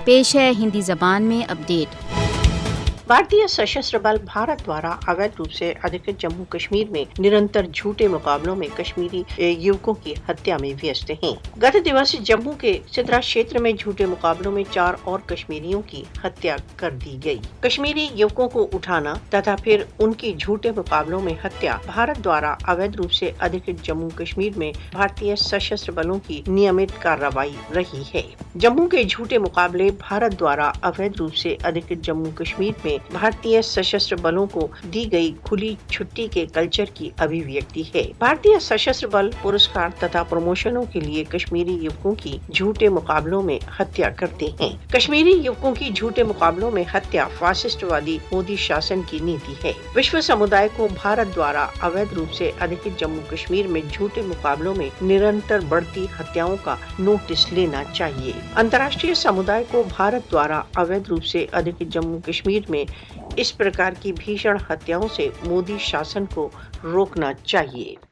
पेश है हिंदी जबान में अपडेट। भारतीय सशस्त्र बल भारत द्वारा अवैध रूप से अधिकृत जम्मू कश्मीर में निरंतर झूठे मुकाबलों में कश्मीरी युवकों की हत्या में व्यस्त हैं। गत दिवस जम्मू के सिद्रा क्षेत्र में झूठे मुकाबलों में 4 और कश्मीरियों की हत्या कर दी गई। कश्मीरी युवकों को उठाना तथा फिर उनकी झूठे मुकाबलों में हत्या भारत द्वारा अवैध रूप से अधिकृत जम्मू कश्मीर में भारतीय सशस्त्र बलों की नियमित कार्रवाई रही है। जम्मू के झूठे मुकाबले भारत द्वारा अवैध रूप से अधिकृत जम्मू कश्मीर में भारतीय सशस्त्र बलों को दी गई खुली छुट्टी के कल्चर की अभिव्यक्ति है। भारतीय सशस्त्र बल पुरस्कार तथा प्रमोशनों के लिए कश्मीरी युवकों की झूठे मुकाबलों में हत्या करते हैं। कश्मीरी युवकों की झूठे मुकाबलों में हत्या फासिस्टवादी मोदी शासन की नीति है। विश्व समुदाय को भारत द्वारा अवैध रूप से अधिकृत जम्मू कश्मीर में झूठे मुकाबलों में निरंतर बढ़ती हत्याओं का नोटिस लेना चाहिए। अंतर्राष्ट्रीय समुदाय को भारत द्वारा अवैध रूप से अधिकृत जम्मू कश्मीर में इस प्रकार की भीषण हत्याओं से मोदी शासन को रोकना चाहिए।